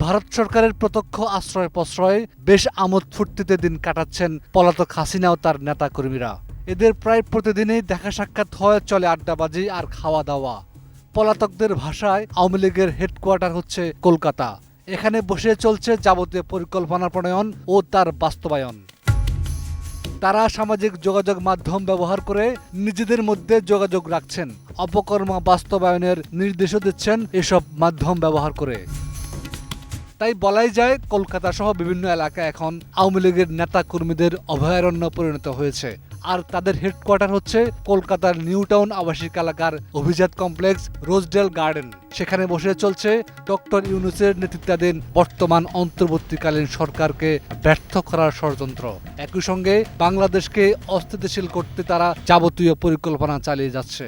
ভারত সরকারের প্রত্যক্ষ আশ্রয় প্রশ্রয়ে বেশ আমোদ ফুর্তিতে দিন কাটাচ্ছেন পলাতক হাসিনা ও তার নেতাকর্মীরা। এদের প্রায় প্রতিদিনই দেখা সাক্ষাৎ হয়, চলে আড্ডাবাজি আর খাওয়া দাওয়া। পলাতকদের ভাষায় আওয়ামী লীগের হেডকোয়ার্টার হচ্ছে কলকাতা। এখানে বসে চলছে যাবতীয় পরিকল্পনা প্রণয়ন ও তার বাস্তবায়ন। তারা সামাজিক যোগাযোগ মাধ্যম ব্যবহার করে নিজেদের মধ্যে যোগাযোগ রাখছেন, অপকর্ম বাস্তবায়নের নির্দেশও দিচ্ছেন এসব মাধ্যম ব্যবহার করে। তাই বলাই যায় কলকাতা সহ বিভিন্ন এলাকা এখন আওয়ামী লীগের নেতা কর্মীদের অভয়ারণ্য পরিণত হয়েছে। আর তাদের হেডকোয়ার্টার হচ্ছে কলকাতার নিউ টাউন আবাসিক এলাকার অভিজাত কমপ্লেক্স রোজডেল গার্ডেন। সেখানে বসে চলছে ডক্টর ইউনূসের নেতৃত্বাধীন বর্তমান অন্তর্বর্তীকালীন সরকারকে ব্যর্থ করার ষড়যন্ত্র। একই সঙ্গে বাংলাদেশকে অস্থিতিশীল করতে তারা যাবতীয় পরিকল্পনা চালিয়ে যাচ্ছে।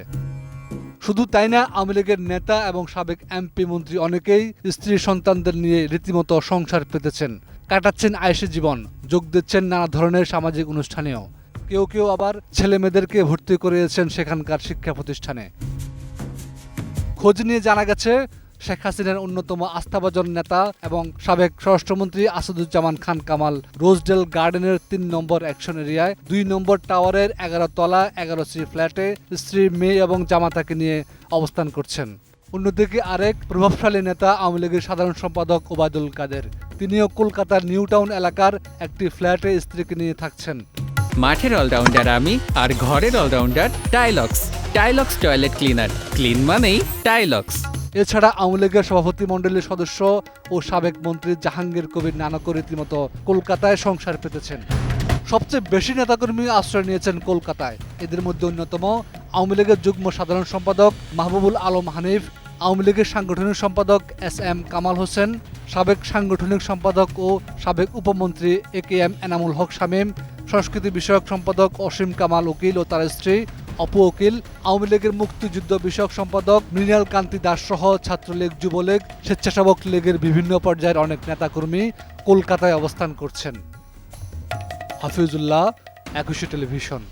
শুধু তাই না, আওয়ামী লীগের নেতা এবং সাবেক এমপি মন্ত্রী অনেকেই স্ত্রী সন্তানদের নিয়ে রীতিমতো সংসার পেতেছেন, কাটাচ্ছেন আয়েশি জীবন, যোগ দিচ্ছেন নানা ধরনের সামাজিক অনুষ্ঠানেও। কেউ কেউ আবার ছেলে মেয়েদেরকে ভর্তি করিয়েছেন সেখানকার শিক্ষা প্রতিষ্ঠানে। খোঁজ নিয়ে জানা গেছে শেখ হাসিনার অন্যতম আস্থাভাজন নেতা এবং সাবেক স্বরাষ্ট্রমন্ত্রী আসাদুজ্জামান খান কামাল রোজডেল গার্ডেনের ৩ নম্বর অ্যাকশন এরিয়ায় ২ নম্বর টাওয়ারের ১১ তলা ১১ ফ্ল্যাটে স্ত্রী, মেয়ে এবং জামাতাকে নিয়ে অবস্থান করছেন। অন্যদিকে আরেক প্রভাবশালী নেতা আওয়ামী লীগের সাধারণ সম্পাদক ওবায়দুল কাদের, তিনিও কলকাতার নিউ টাউন এলাকার একটি ফ্ল্যাটে স্ত্রীকে নিয়ে থাকছেন। মাঠের অলরাউন্ডার আমি, আর ঘরের allrounder Tilex. Tilex toilet cleaner, clean মানেই টাইলক্স। এছাড়া আওয়ামী লীগের সভাপতি মণ্ডলীর সদস্য ও সাবেক মন্ত্রী জাহাঙ্গীর কবির নানকও রীতিমতো কলকাতায় সংসার পেতেছেন। সবচেয়ে বেশি নেতাকর্মী আশ্রয় নিয়েছেন কলকাতায়। এদের মধ্যে অন্যতম আওয়ামী লীগের যুগ্ম সাধারণ সম্পাদক মাহবুবুল আলম হানিফ, আওয়ামী লীগের সাংগঠনিক সম্পাদক এস.এম. কামাল হোসেন, সাবেক সাংগঠনিক সম্পাদক ও সাবেক উপমন্ত্রী এ.কে.এম. এনামুল হক শামীম, সংস্কৃতি বিষয়ক সম্পাদক অসীম কামাল উকিল ও তার স্ত্রী অপু উকিল, আওয়ামী লীগের মুক্তিযুদ্ধ বিষয়ক সম্পাদক মৃণাল কান্তি দাস সহ ছাত্রলীগ, যুবলীগ, স্বেচ্ছাসেবক লীগের বিভিন্ন পর্যায়ের অনেক নেতাকর্মী কলকাতায় অবস্থান করছেন। হাফিজুল্লাহ, ২১ টেলিভিশন।